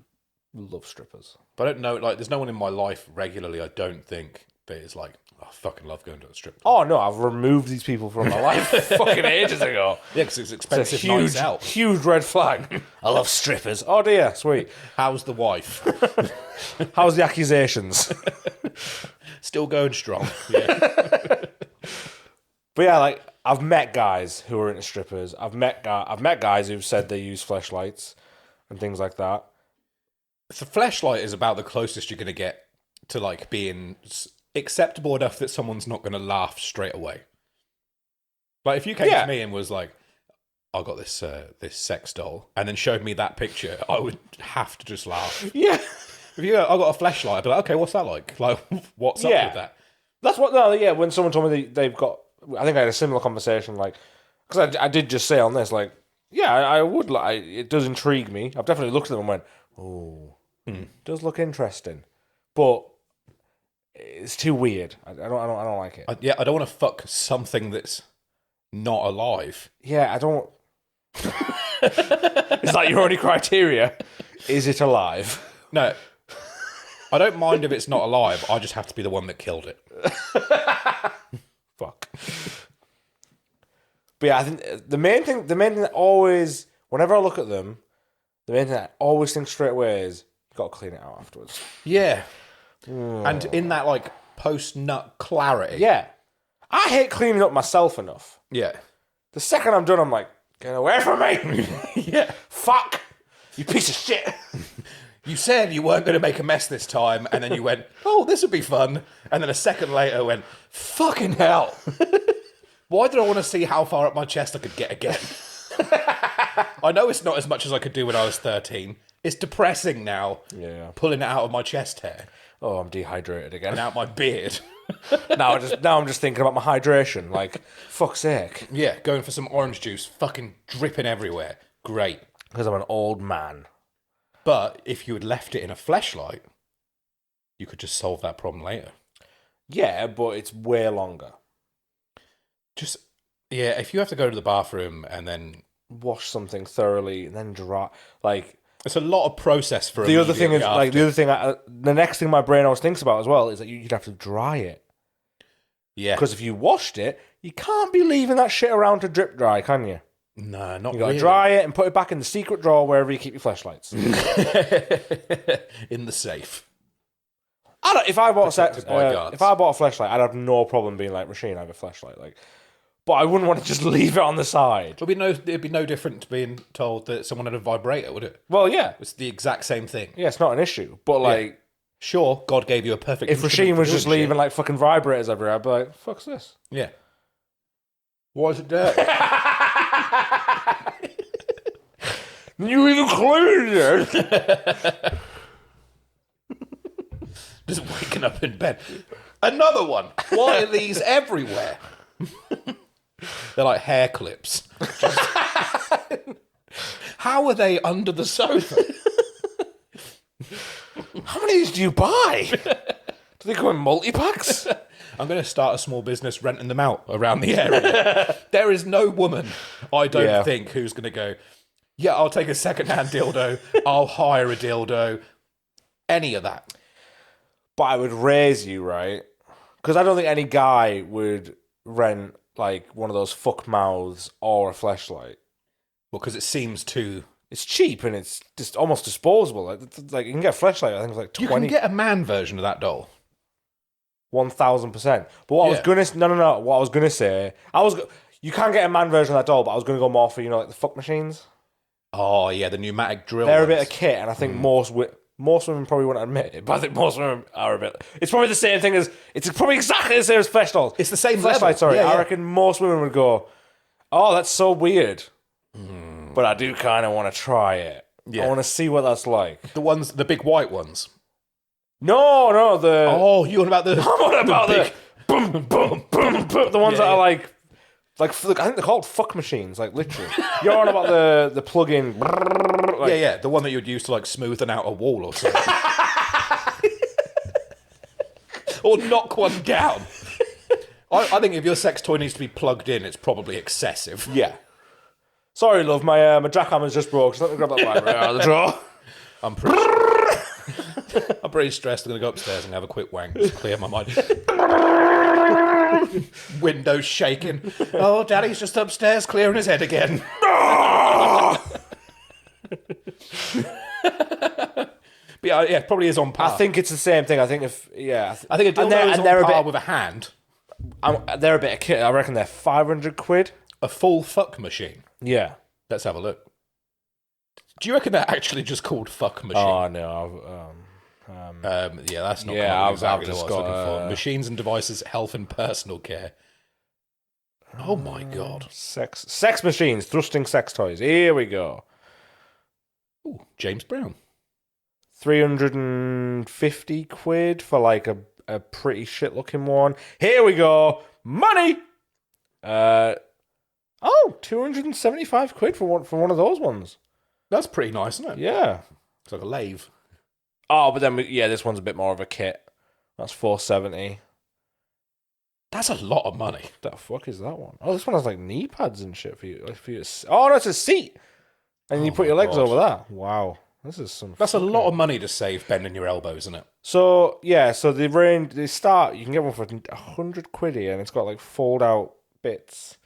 love strippers.
But I don't know, like, there's no one in my life regularly, I don't think, that is like, oh, I fucking love going to the strip club.
Oh, no, I've removed these people from my life fucking ages ago.
Yeah, because it's
It's
expensive
a
nights out.
huge red flag. I love strippers. Oh, dear, sweet.
How's the wife?
How's the accusations?
Still going strong. Yeah.
But yeah, like, I've met guys who are into strippers. I've met guys who've said they use fleshlights and things like that.
The fleshlight is about the closest you're going to get to, like, being acceptable enough that someone's not going to laugh straight away. Like, if you came to me and was like, I got this this sex doll, and then showed me that picture, I would have to just laugh.
Yeah.
If you go, I got a fleshlight, I'd be like, okay, what's that like? Like, what's up with that?
That's what, no, yeah, when someone told me they've got, I think I had a similar conversation, like, because I did just say on this, like, yeah, I would, like, it does intrigue me. I've definitely looked at them and went, oh, does look interesting. But it's too weird. I don't like it.
I don't want to fuck something that's not alive.
Yeah, I don't. Is that your only criteria? Is it alive?
No. I don't mind if it's not alive. I just have to be the one that killed it.
Fuck. But yeah, I think the main thing that always, whenever I look at them, the main thing I always think straight away is, you got to clean it out afterwards.
Yeah. And in that, like, post-nut clarity.
Yeah. I hate cleaning up myself enough.
Yeah.
The second I'm done, I'm like, get away from me.
Yeah.
Fuck. You piece of shit.
You said you weren't going to make a mess this time, and then you went, oh, this would be fun. And then a second later went, fucking hell. Why did I want to see how far up my chest I could get again? I know it's not as much as I could do when I was 13. It's depressing now.
Yeah.
Pulling it out of my chest hair.
Oh, I'm dehydrated again.
And out my beard.
now I'm just thinking about my hydration. Like, fuck's sake.
Yeah, going for some orange juice, fucking dripping everywhere. Great.
Because I'm an old man.
But if you had left it in a fleshlight, you could just solve that problem later.
Yeah, but it's way longer.
Just, yeah, if you have to go to the bathroom and then
wash something thoroughly and then dry, like,
it's a lot of process for
the other thing is
after.
like the next thing my brain always thinks about as well is that you'd have to dry it.
Yeah,
because if you washed it, you can't be leaving that shit around to drip dry, can you?
No, not
you gotta
really.
dry it and put it back in the secret drawer wherever you keep your fleshlights.
In the safe.
If I bought a fleshlight, I'd have no problem being like, Machine, I have a fleshlight, like. But I wouldn't want to just leave it on the side.
It'd be no different to being told that someone had a vibrator, would it?
Well, yeah.
It's the exact same thing.
Yeah, it's not an issue. But, like...
Yeah. Sure, God gave you a perfect...
If Rasheen was just leaving, like, fucking vibrators everywhere, I'd be like, fuck's this?
Yeah. Why is it dirty?
You even cleaned it!
Just waking up in bed. Another one! Why are these everywhere? They're like hair clips. How are they under the sofa?
How many of these do you buy? Do they come in multi-packs?
I'm going to start a small business renting them out around the area. There is no woman, I don't think, who's going to go, yeah, I'll take a second-hand dildo. I'll hire a dildo. Any of that.
But I would raise you, right? Because I don't think any guy would rent, like, one of those fuck mouths or a fleshlight.
Well, because it seems too...
It's cheap and it's just almost disposable. Like you can get a fleshlight, I think it's like 20...
You can get a man version of that doll.
1,000%. But what I was going to... No. What I was going to say... You can't get a man version of that doll, but I was going to go more for, like, the fuck machines.
Oh yeah, the pneumatic drill.
They're a
ones.
bit of kit, and I think most women probably wouldn't admit it, but I think most women are a bit. It's probably the same thing as. It's probably exactly the same as fleshlights.
It's the same
fleshlight.
level.
Sorry,
Yeah,
I
yeah.
reckon most women would go, "Oh, that's so weird," but I do kind of want to try it.
Yeah.
I want to see what that's like.
The big white ones.
No, the.
Oh, you on about the?
I'm on about the
big-
boom, boom, boom, boom. The ones that
Yeah,
are
yeah.
like I think they're called fuck machines, like literally. You're on about the plug-in. Like,
Yeah, the one that you'd use to like smoothen out a wall or something, or knock one down. I think if your sex toy needs to be plugged in, it's probably excessive.
yeah. Sorry, love, my jackhammer's just broke. So let me grab that vibrator out of the drawer.
I'm pretty stressed. I'm gonna go upstairs and have a quick wank, just clear my mind. Windows shaking. Oh, Daddy's just upstairs clearing his head again. But yeah, it probably is on par.
I think it's the same thing. I think
I think a
and
dildo is on
they're a
par
bit.
with a hand.
They're a bit of kit. I reckon they're 500 quid.
A full fuck machine.
Yeah.
Let's have a look. Do you reckon they're actually just called fuck machine?
Oh no.
Yeah, that's not
Yeah,
quite
I've
exactly
just
what I was
got,
looking for. Machines and devices, health and personal care. Oh my god.
Sex machines, thrusting sex toys. Here we go.
Ooh, James Brown.
350 quid for like a pretty shit looking one. Here we go. Money. 275 quid for one of those ones.
That's pretty nice, isn't it?
Yeah.
It's like a lathe.
Oh, but then this one's a bit more of a kit. That's 470.
That's a lot of money.
The fuck is that one? Oh, this one has like knee pads and shit for you. Oh, no, it's a seat. And you
Oh
put
my
your legs
God.
over that. Wow. This is some.
That's a lot of money to save bending your elbows, isn't it?
So yeah, so the range they start. You can get one for 100 quid here, and it's got like fold out bits.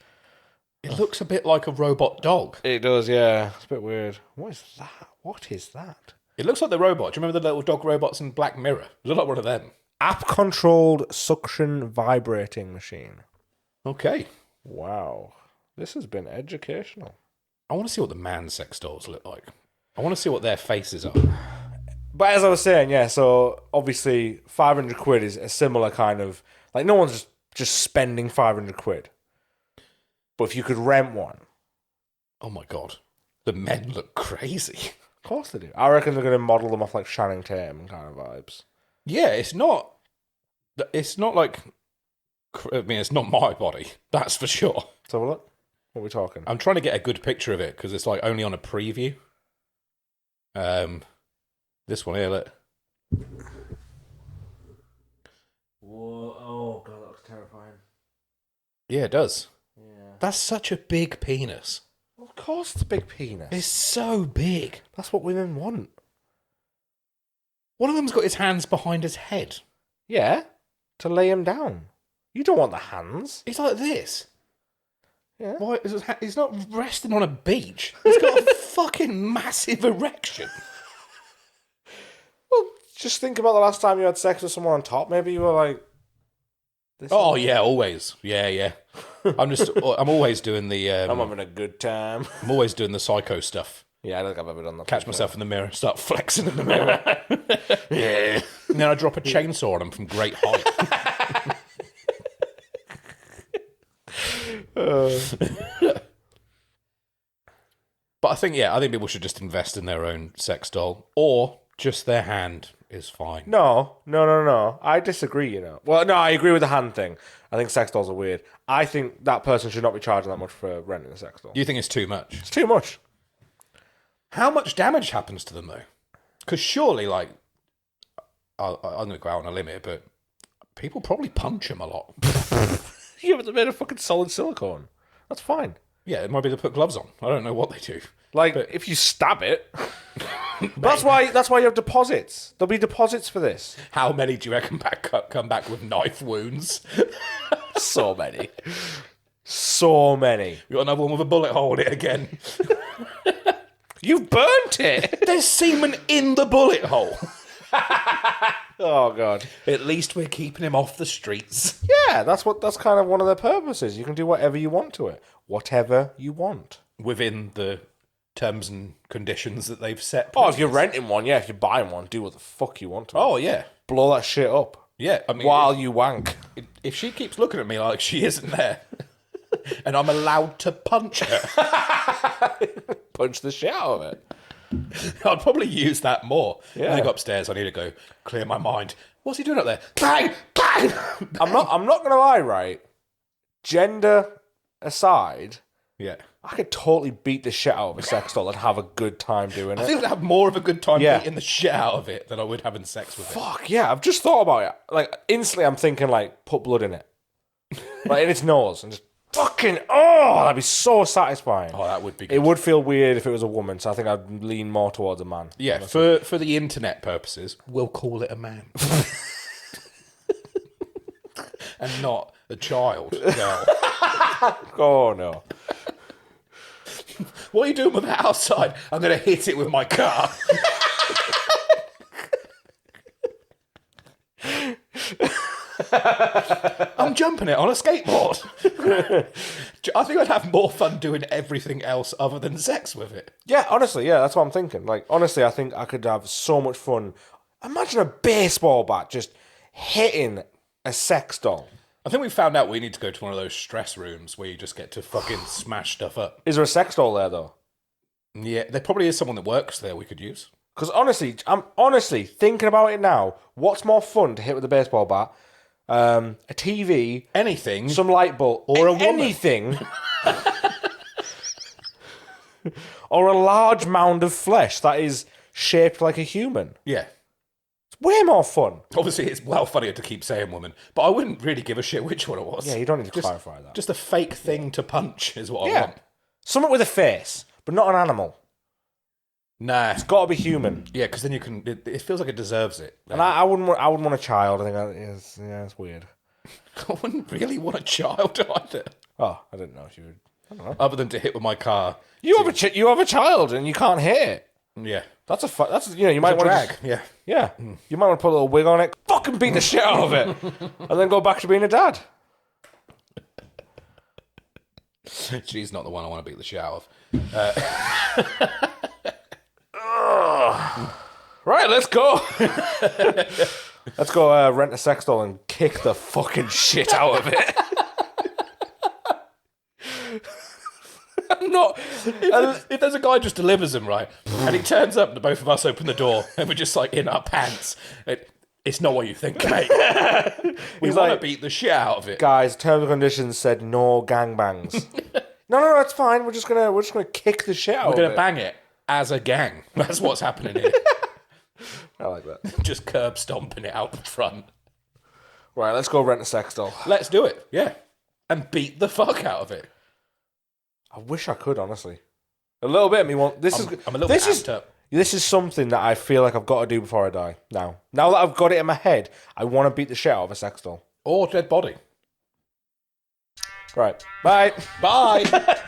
It looks a bit like a robot dog.
It does, yeah. It's a bit weird. What is that? What is that?
It looks like the robot. Do you remember the little dog robots in Black Mirror? It looked like one of them.
App controlled suction vibrating machine.
Okay.
Wow, this has been educational.
I want to see what the man sex dolls look like. I want to see what their faces are.
But as I was saying, yeah. So obviously, 500 quid is a similar kind of like no one's just spending 500 quid. But if you could rent one,
Oh my god. The men look crazy.
of course they do. I reckon they're going to model them off like Channing Tatum kind of vibes.
Yeah, it's not like, I mean, it's not my body. That's for sure.
Let's have a look. What are we talking?
I'm trying to get a good picture of it because it's like only on a preview. This one here, look.
Whoa, oh god, that looks terrifying.
Yeah, it does.
Yeah.
That's such a big penis.
Of course it's a big penis.
It's so big.
That's what women want.
One of them's got his hands behind his head.
Yeah, to lay him down. You don't want the hands.
He's like this.
Yeah.
Why? He's not resting on a beach. He's got a fucking massive erection.
Well, just think about the last time you had sex with someone on top. Maybe you were like...
Oh yeah, always. Yeah. I'm always doing the.
I'm having a good time.
I'm always doing the psycho stuff.
Yeah, I don't think I've ever done that.
Catch myself in the mirror, start flexing in the mirror. Yeah. And then I drop a chainsaw on them from great height. But I think people should just invest in their own sex doll, or just their hand is fine.
No. I disagree, you know. Well, no, I agree with the hand thing. I think sex dolls are weird. I think that person should not be charging that much for renting a sex doll.
Do you think it's too much?
It's too much.
How much damage happens to them, though? Because surely, like, I'm going to go out on a limit, but people probably punch them a lot.
Yeah, but they're made of fucking solid silicone. That's fine.
Yeah, it might be they put gloves on. I don't know what they do.
Like, if you stab it... that's why you have deposits. There'll be deposits for this.
How many do you reckon come back with knife wounds?
So many. So many.
You got another one with a bullet hole in it again.
You've burnt it.
There's semen in the bullet hole.
Oh, God.
At least we're keeping him off the streets.
Yeah, that's kind of one of their purposes. You can do whatever you want to it. Whatever you want.
Within the terms and conditions that they've set.
Oh, if you're renting one, yeah. If you're buying one, do what the fuck you want to.
Oh, yeah.
Blow that shit up.
Yeah, I mean...
While you wank.
If she keeps looking at me like she isn't there, and I'm allowed to punch her...
Punch the shit out of it.
I'd probably use that more.
Yeah.
When I go upstairs, I need to go clear my mind. What's he doing up there? Bang! Bang!
I'm not gonna lie, right? Gender aside,
Yeah.
I could totally beat the shit out of a sex doll and have a good time doing
I
it.
think I'd have more of a good time
Yeah.
beating the shit out of it than I would having sex with it.
Fuck yeah! I've just thought about it. Like instantly, I'm thinking like put blood in it, like in its nose, and just fucking that'd be so satisfying.
Oh, that would be good.
It would feel weird if it was a woman, so I think I'd lean more towards a man.
Yeah, for the internet purposes, we'll call it a man. And not a child. Girl.
Oh no!
What are you doing with that outside? I'm going to hit it with my car. I'm jumping it on a skateboard. I think I'd have more fun doing everything else other than sex with it.
Yeah, honestly, yeah, that's what I'm thinking. Like, honestly, I think I could have so much fun. Imagine a baseball bat just hitting a sex doll.
I think we found out we need to go to one of those stress rooms where you just get to fucking smash stuff up.
Is there a sex doll there though?
Yeah, there probably is someone that works there we could use.
Because honestly, I'm honestly thinking about it now. What's more fun to hit with a baseball bat? A TV,
Anything.
some light bulb,
Or a woman.
anything, or a large mound of flesh that is shaped like a human.
Yeah.
It's way more fun.
Obviously, it's well funnier to keep saying woman, but I wouldn't really give a shit which one it was.
Yeah, you don't need to clarify that.
Just a fake thing to punch is what I
Yeah,
want.
something with a face, but not an animal.
Nah.
It's got to be human.
Yeah, because then you can. It feels like it deserves it.
And I wouldn't want a child. I think it's weird.
I wouldn't really want a child either.
Oh, I didn't know if you would. I don't know.
Other than to hit with my car.
You have a child and you can't hit it.
Yeah.
That's you might want
Drag.
to
Yeah.
yeah. You might want to put a little wig on it. Fucking beat the shit out of it, and then go back to being a dad.
She's not the one I want to beat the shit out of.
Right, let's go. Let's go rent a sex doll and kick the fucking shit out of it.
I'm not. If there's a guy just delivers them, right, and he turns up and the both of us open the door and we're just like in our pants, it's not what you think, mate. We
He's
want to
like,
beat the shit out of it.
guys, terms and conditions said no gangbangs. No, it's fine. We're just gonna kick the shit out
We're
of
going to
it.
bang it as a gang. That's what's happening here.
I like that.
Just curb stomping it out the front.
Right, let's go rent a sex doll.
Let's do it. Yeah. And beat the fuck out of it.
I wish I could, honestly. A little bit. I'm a
little bit amped up.
This is something that I feel like I've got to do before I die. Now that I've got it in my head, I want to beat the shit out of a sex doll.
Or dead body.
Right. Bye.
Bye.